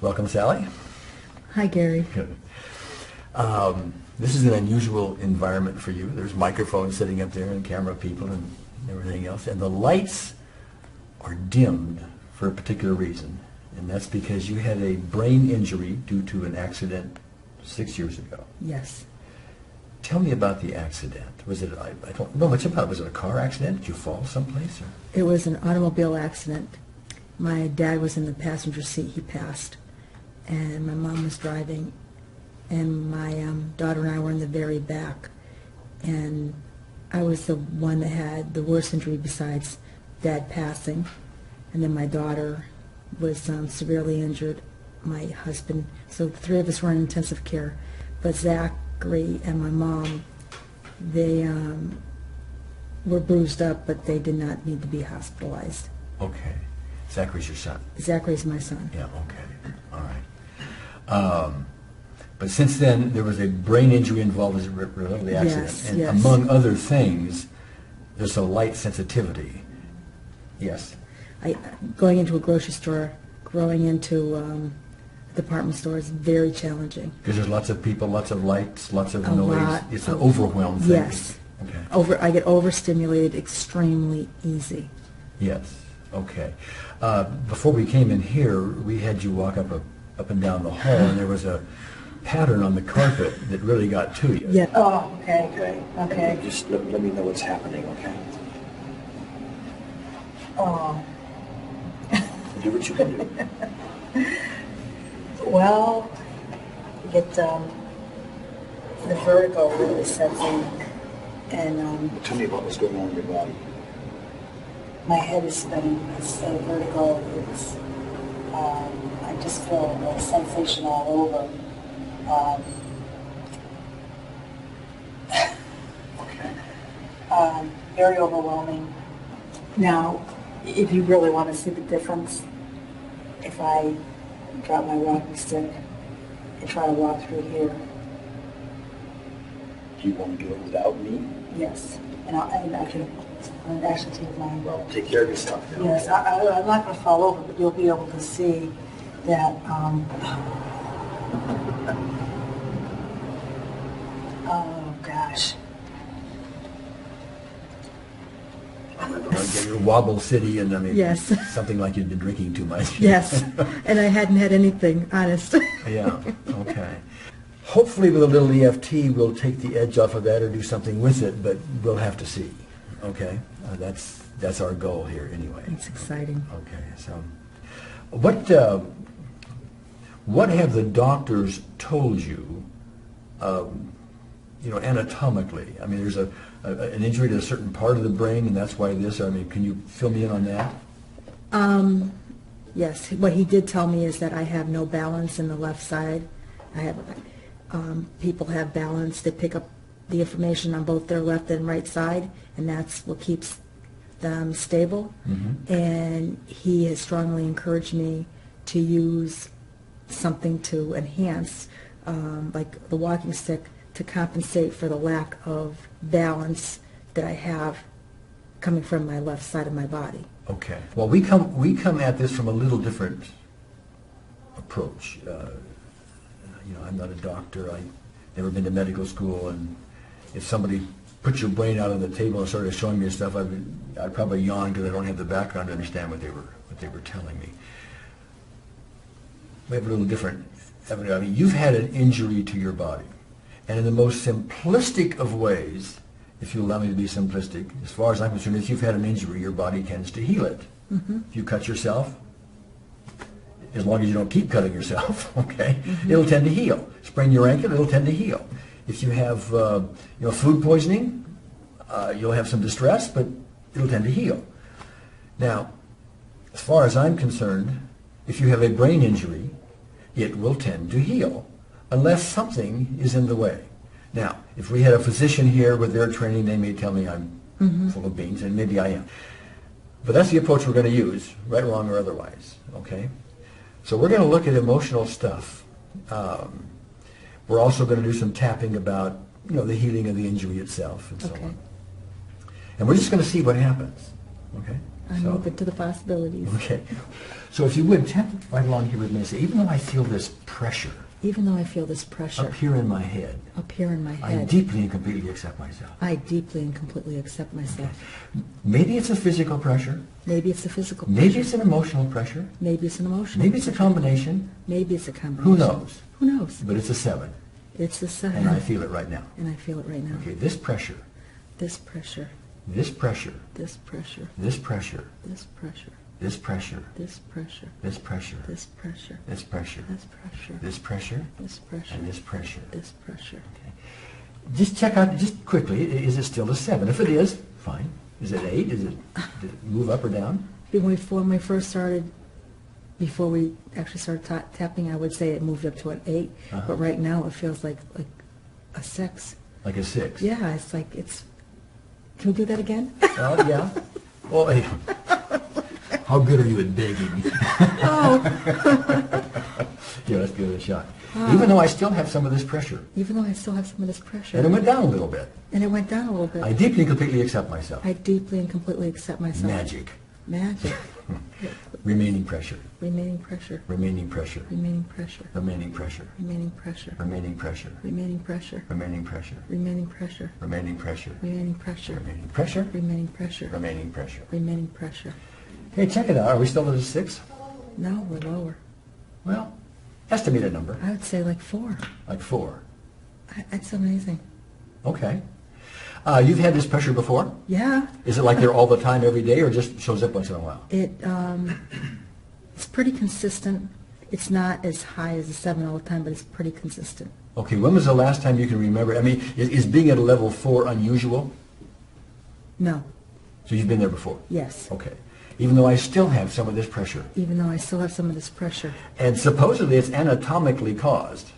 Welcome, Sally. Hi, Gary. Good. This is an unusual environment for you. There's microphones sitting up there and camera people and everything else. And the lights are dimmed for a particular reason. And that's because you had a brain injury due to an accident 6 years ago. Yes. Tell me about the accident. Was it, I don't know much about it. Was it a car accident? Did you fall someplace? Or? It was an automobile accident. My dad was in the passenger seat. He passed. And my mom was driving. And my daughter and I were in the very back. And I was the one that had the worst injury besides Dad passing. And then my daughter was severely injured, my husband. So the three of us were in intensive care. But Zachary and my mom, they were bruised up, but they did not need to be hospitalized. Okay. Zachary's your son? Zachary's my son. Yeah, okay. All right. But since then, there was a brain injury involved as a result of the accident. Yes, and yes. among other things, there's some light sensitivity. Yes? Going into a grocery store, going into a department store is very challenging. Because there's lots of people, lots of lights, lots of A noise. lot It's an overwhelm thing. Yes. Okay. I get overstimulated extremely easy. Yes. Okay. Before we came in here, we had you walk up and down the hall, and there was a pattern on the carpet that really got to you. Yeah. Oh, okay. Okay. Okay. Just let me know what's happening, okay? Oh. Do what you can do. Well, you get the vertigo really sets in, and Tell me about what's going on in your body. my head is spinning. It's vertigo. It's I just feel a sensation all over. Okay. Very overwhelming. Now, if you really want to see the difference, if I drop my walking stick and try to walk through here, Do you want to do it without me? yes, and I can actually take my... Well, take care of yourself now. Yes, I'm not going to fall over, but you'll be able to see that, oh gosh. You're Wobble City, and I mean, Yes. something like you'd been drinking too much. Yes, and I hadn't had anything, honest. Yeah, okay. Hopefully with a little EFT, we'll take the edge off of that or do something with it, but we'll have to see, okay? That's our goal here anyway. It's exciting. Okay, so what have the doctors told you, anatomically? I mean, there's an injury to a certain part of the brain, and that's why this. I mean, can you fill me in on that? Yes, what he did tell me is that I have no balance in the left side. I have, people have balance. They pick up the information on both their left and right side, and that's what keeps them stable. Mm-hmm. And he has strongly encouraged me to use something to enhance, like the walking stick, to compensate for the lack of balance that I have coming from my left side of my body. Okay. Well, we come at this from a little different approach. I'm not a doctor. I've never been to medical school, and if somebody put your brain out on the table and started showing me stuff, I'd probably yawn because I don't have the background to understand what they were telling me. We have a little different. I mean, you've had an injury to your body, and in the most simplistic of ways, if you allow me to be simplistic, as far as I'm concerned, if you've had an injury, your body tends to heal it. Mm-hmm. If you cut yourself, as long as you don't keep cutting yourself, okay, Mm-hmm. it'll tend to heal. Sprain your ankle, it'll tend to heal. If you have food poisoning, you'll have some distress, but it'll tend to heal. Now, as far as I'm concerned, if you have a brain injury, it will tend to heal, unless something is in the way. Now, if we had a physician here with their training, they may tell me I'm Mm-hmm. full of beans, and maybe I am. But that's the approach we're going to use, right, wrong, or otherwise, okay? So we're going to look at emotional stuff. We're also going to do some tapping about, the healing of the injury itself and so Okay. on. And we're just going to see what happens, okay? I'm So- open to the possibilities. Okay. So if you would, tap right along here with me and say, even though I feel this pressure Even though I feel this pressure up here in my head, up here in my I head, deeply and completely accept myself. I deeply and completely accept myself. Maybe it's a physical pressure. Maybe it's a physical pressure. Maybe it's an emotional pressure. Maybe it's an emotional Maybe it's a pressure. combination. Maybe it's a combination. Who knows? Who knows? But it's a 7. It's a 7. And I feel it right now. And I feel it right now. Okay, this pressure, This pressure, this pressure, this pressure, this pressure, this pressure, this pressure, this pressure, this pressure, this pressure, this pressure, this pressure, this pressure, this pressure, and this pressure. this pressure. Just check out, just quickly, is it still a 7? If it is, fine. Is it 8? Did it move up or down? When we first started, before we actually started tapping, I would say it moved up to an 8. Uh-huh. But right now it feels like a 6. Like a 6? Yeah, it's like it's. Can we do that again? Oh, yeah. Well, hey, how good are you at begging? Oh. Yeah, let's give it a shot. Even though I still have some of this pressure, Even though I still have some of this pressure. and it went down a little bit, And it went down a little bit. I deeply and completely accept myself. I deeply and completely accept myself. Magic. Magic. Remaining pressure. Remaining pressure. Remaining pressure. Remaining pressure. Remaining pressure. Remaining pressure. Remaining pressure. Remaining pressure. Remaining pressure. Remaining pressure. Remaining pressure. Remaining pressure. Remaining pressure. Remaining pressure. Remaining pressure. Remaining pressure. Hey, check it out. Are we still at a 6? No, we're lower. Well, estimate a number. I would say like 4. Like 4. That's amazing. Okay. You've had this pressure before? Yeah. Is it like there all the time, every day, or just shows up once in a while? It's pretty consistent. It's not as high as a 7 all the time, but it's pretty consistent. Okay, when was the last time you can remember? I mean, is being at a level 4 unusual? No. So you've been there before? Yes. Okay. Even though I still have some of this pressure. Even though I still have some of this pressure. And supposedly it's anatomically caused.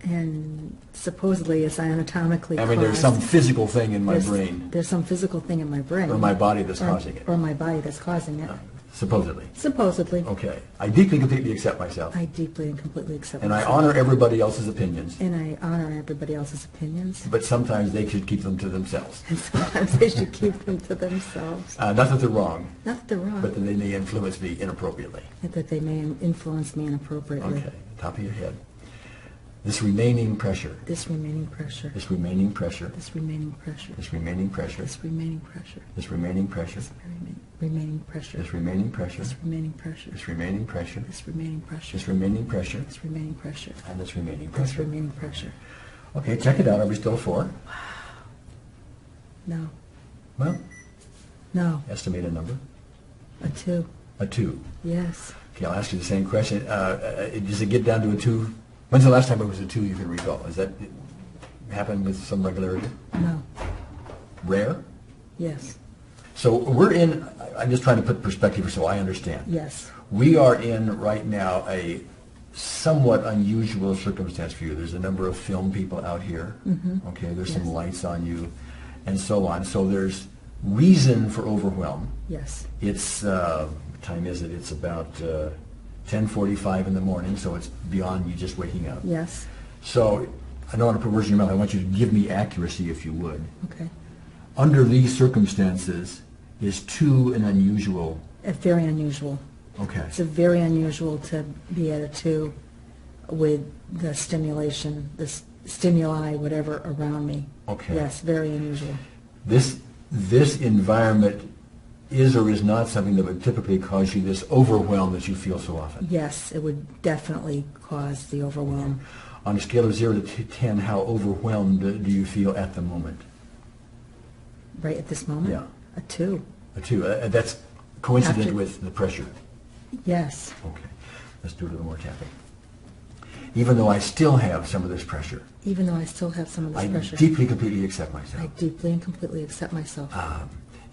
And supposedly it's anatomically I mean, caused. there's some physical thing in my There's- brain, There's some physical thing in my brain. or my body that's causing it. Or my body that's causing it. Supposedly. Supposedly. Okay. I deeply, completely accept myself. I deeply and completely accept And I myself. honor everybody else's opinions. And I honor everybody else's opinions. But sometimes they should keep them to themselves. And sometimes they should keep them to themselves. Not that they're wrong, Not that they're wrong, but that they may influence me inappropriately. that they may influence me inappropriately. Okay. Top of your head. This remaining pressure. This remaining pressure. This remaining pressure. This remaining pressure. This remaining pressure. This remaining pressure. This remaining pressure. Remaining pressure. This remaining pressure. This remaining pressure. This remaining pressure. This remaining pressure. This remaining pressure. This remaining pressure. And this remaining This pressure. remaining pressure. Okay, check it out. Are we still 4? No. Well, No. estimate a number. A 2. A 2. Yes. Okay, I'll ask you the same question. Does it get down to a 2? When's the last time it was a 2 you can recall? Has that happened with some regularity? No. Rare? Yes. So we're in, I'm just trying to put perspective so I understand. Yes. We are in right now a somewhat unusual circumstance for you. There's a number of film people out here. Okay, there's some Yes. lights on you and so on. So there's reason for overwhelm. Yes. It's, what time is it? It's about 10:45 in the morning, so it's beyond you just waking up. Yes. So I don't want to put words in your mouth. I want you to give me accuracy if you would. Okay. Under these circumstances, is 2 an unusual? Very unusual. Okay. It's very unusual to be at a 2 with the stimulation, the stimuli, whatever, around me. Okay. Yes, very unusual. This environment is or is not something that would typically cause you this overwhelm that you feel so often. Yes, it would definitely cause the overwhelm. On a scale of 0 to 10, how overwhelmed do you feel at the moment? Right at this moment? Yeah. A 2. A 2. That's coincident After- with the pressure. Yes. Okay. Let's do a little more tapping. Even though I still have some of this pressure, Even though I still have some of this I pressure, deeply, completely accept I myself. deeply and completely accept myself.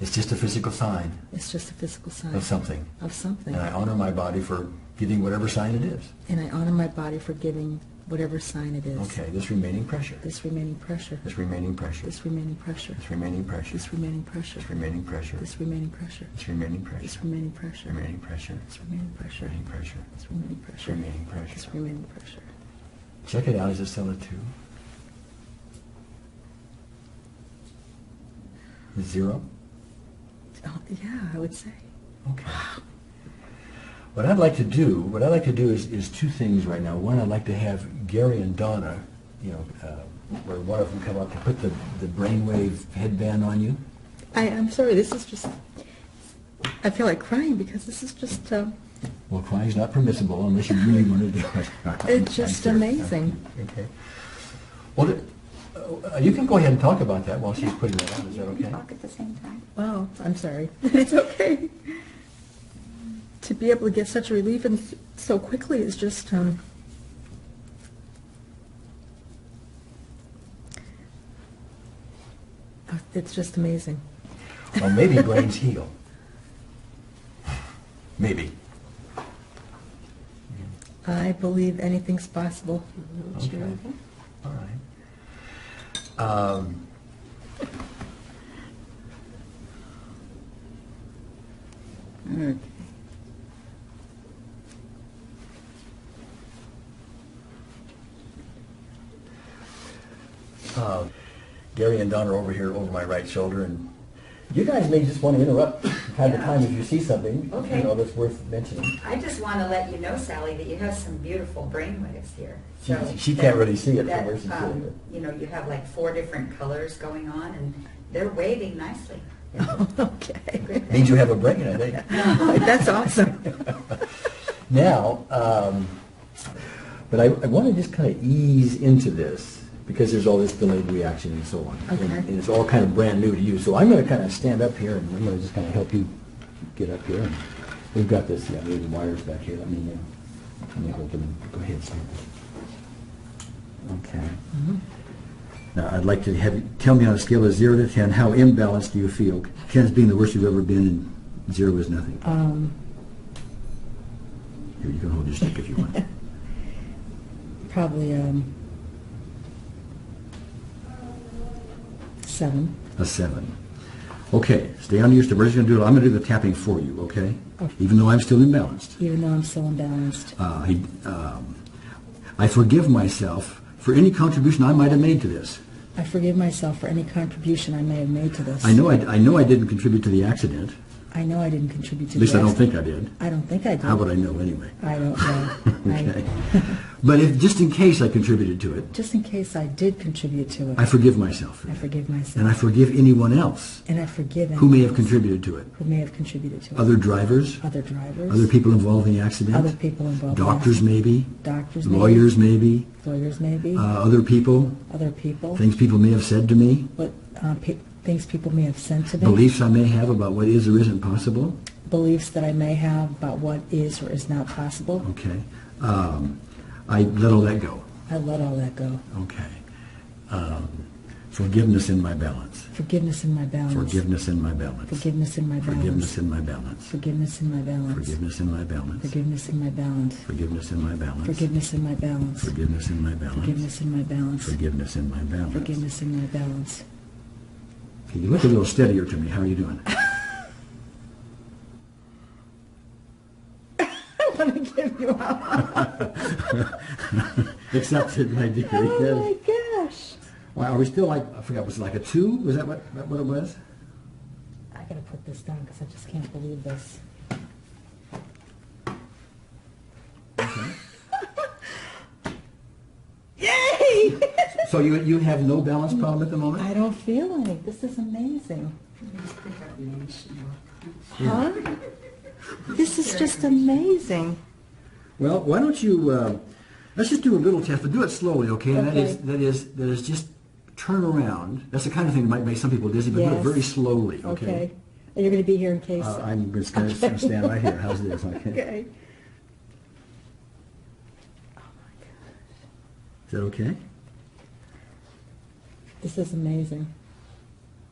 It's just a physical sign It's just a physical sign of something. of something. And I honor my body for giving whatever sign it is. And I honor my body for giving whatever sign it is. Okay, this remaining pressure. This remaining pressure. This remaining pressure. This remaining pressure. This remaining pressure. This remaining pressure. This remaining pressure. This remaining pressure. This remaining pressure. This remaining pressure. Remaining pressure. This remaining pressure. Remaining pressure. This remaining pressure. Remaining pressure. This remaining pressure. Check it out. Is it still a 2? 0? Oh, yeah, I would say. Okay. What I'd like to do is two things right now. One, I'd like to have Gary and Donna, where one of them come up and put the brainwave headband on you. I'm sorry, this is just, I feel like crying because this is just... Well, crying's not permissible unless you really want to do it. It's just amazing. Okay. Well, you can go ahead and talk about that while she's putting that on. Is that You okay? can talk at the same time. Wow, I'm sorry. It's okay. To be able to get such relief and so quickly is just... it's just amazing. Well, maybe brains heal. Maybe. I believe anything's possible. Okay. All right. Okay. Gary and Don are over here over my right shoulder, and you guys may just want to interrupt time to time if you see something Okay. that's worth mentioning. I just want to let you know, Sally, that you have some beautiful brainwaves here. She can't really see it from where she's that, sitting. you have like 4 different colors going on, and they're waving nicely. Okay. Means you have a brain, I think. That's awesome. Now, but I want to just kind of ease into this because there's all this delayed reaction and so on. Okay. And it's all kind of brand new to you. So I'm going to kind of stand up here and I'm going to just kind of help you get up here. And we've got this, there's the wires back here. Let me open them. Go ahead, Steve. Okay. Mm-hmm. Now, I'd like to have you tell me on a scale of 0 to 10, how imbalanced do you feel? 10 is being the worst you've ever been, and 0 is nothing. Here, you can hold your stick if you want. Probably 7. A 7. Okay, stay on your stick. We're just going to do it. I'm going to do the tapping for you, okay? Okay. Even though I'm still imbalanced. Even though I'm still imbalanced. I forgive myself for any contribution I might have made to this. I forgive myself for any contribution I may have made to this. I know I didn't contribute to the accident. I know I didn't contribute to At least the I don't accident. think I did. I don't think I did. How would I know anyway? I don't know. Okay. But if just in case I contributed to it, Just in case I did contribute to it, I forgive myself for I that. forgive myself. And I forgive anyone else And I forgive who may have anyone contributed to it. who may have contributed to it. Other drivers, Other drivers. other people involved in the accident, Other people involved. in doctors it. maybe, Doctors maybe. lawyers maybe, Lawyers maybe. other people, Other people. things people may have said to me, What things people may have sent to me. beliefs I may have about what is or isn't possible. Beliefs that I may have about what is or is not possible. Okay. I let all that go. I let all that go. Okay. Forgiveness in my balance. Forgiveness in my balance. Forgiveness in my balance. Forgiveness in my balance. Forgiveness in my balance. Forgiveness in my balance. Forgiveness in my balance. Forgiveness in my balance. Forgiveness in my balance. Forgiveness in my balance. Forgiveness in my balance. Forgiveness in my balance. Forgiveness in my balance. Forgiveness in my balance. Okay, you look a little steadier to me. How are you doing? I want to give you a Accepted, my dear. Oh Yes. my gosh. Well, are we still like, I forgot, was it like a 2? Was that what it was? I gotta put this down because I just can't believe this. Okay. Yay! So you have no balance problem at the moment? I don't feel any. This is amazing. Huh? This is just amazing. Well, why don't you, let's just do a little test, but do it slowly, okay? And Okay. that is just turn around. That's the kind of thing that might make some people dizzy, but do it Yes. very slowly, okay? Okay. And you're going to be here in case. I'm just going to stand right here. How's this? Okay. Okay. Is that okay? This is amazing.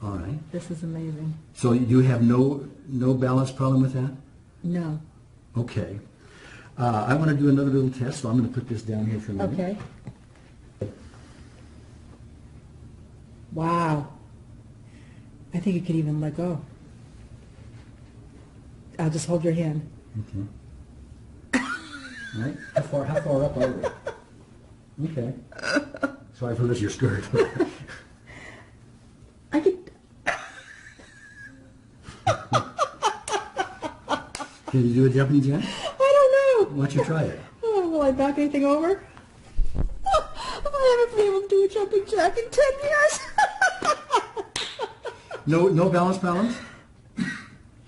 All right. This is amazing. So you have no balance problem with that? No. Okay. I want to do another little test, so I'm going to put this down here for a minute. Okay. Wow. I think you could even let go. I'll just hold your hand. Okay. All right. How far up are we? Okay. Sorry if I lift your skirt. I could. Can you do a jumping jack? I don't know. Why don't you try it? Oh, will I knock anything over? I haven't been able to do a jumping jack in 10 years. No balance?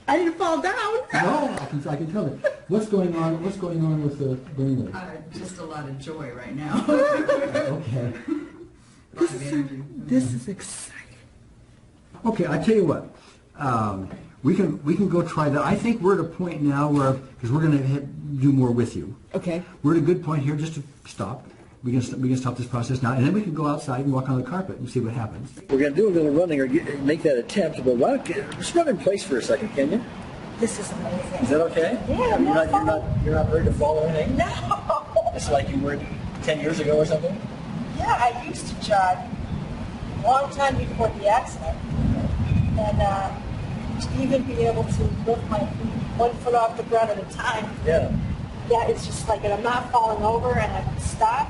I didn't fall down. No, I can tell it. What's going on with the brain waves? Just a lot of joy right now. Okay. This is exciting. Okay, I tell you what. We can go try that. I think we're at a point now where, because we're going to do more with you. Okay. We're at a good point here just to stop. We can stop this process now, and then we can go outside and walk on the carpet and see what happens. We're going to do a little running or make that attempt, but just run in place for a second, can you? This is amazing. Is that okay? Yeah. You're not worried to fall or anything? No. It's like you were 10 years ago or something? Yeah, I used to jog a long time before the accident. And to even be able to lift my feet 1 foot off the ground at a time. Yeah. Yeah, it's just like, and I'm not falling over and I can stop.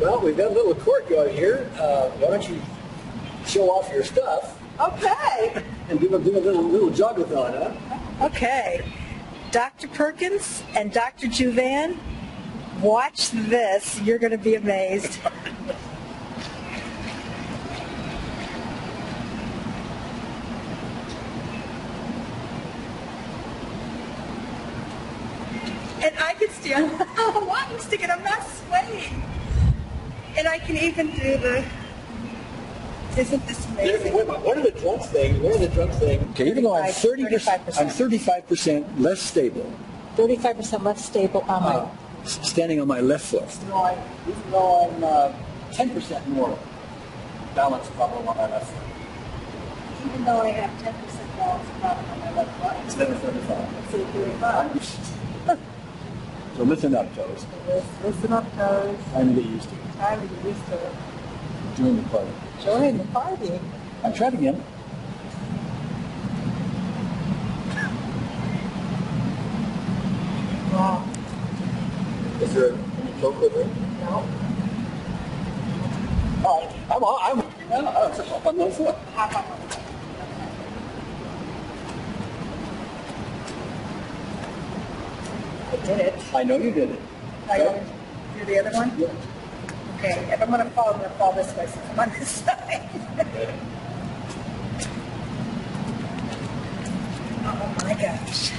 Well, we've got a little courtyard here. Why don't you show off your stuff Okay. and do a little jogathon, huh? Okay. Dr. Perkins and Dr. Juvan, watch this. You're going to be amazed. And I can stand walking stick and I'm not swaying. And I can even do the, isn't this amazing? What are the drunk things? Okay, even though I'm 35%. I'm 35% less stable. 35% less stable on my... Standing on my left foot. Even though I'm 10% more balance problem on my left foot. Even though I have 10% balance problem on my left foot. Instead of 35. Instead of 35. So listen up, toes. Listen up, toes. Time to get used to it. Time to get used to it. Join the party. Join the party. I'm trying again. Wow. Is there any choke with it? No. All right. I'm up on one foot. Half up. I did it. I know you did it. I got to do the other one? Yeah. Okay, if I'm going to fall this way since I'm on this side. Oh my gosh.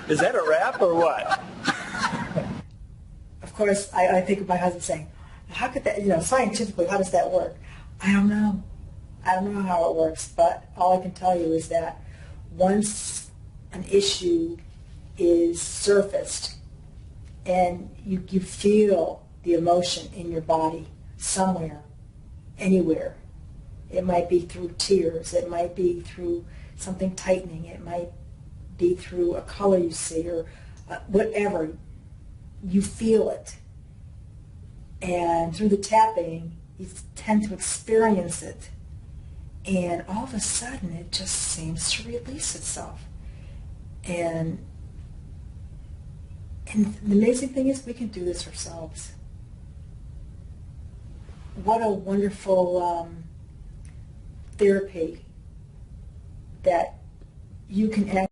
Is that a wrap or what? Of course, I think of my husband saying, how could that, scientifically, how does that work? I don't know. I don't know how it works, but all I can tell you is that once an issue is surfaced and you feel the emotion in your body somewhere, anywhere, it might be through tears, it might be through something tightening, it might be through a color you see or whatever, you feel it. And through the tapping, you tend to experience it. And all of a sudden, it just seems to release itself. And the amazing thing is we can do this ourselves. What a wonderful therapy that you can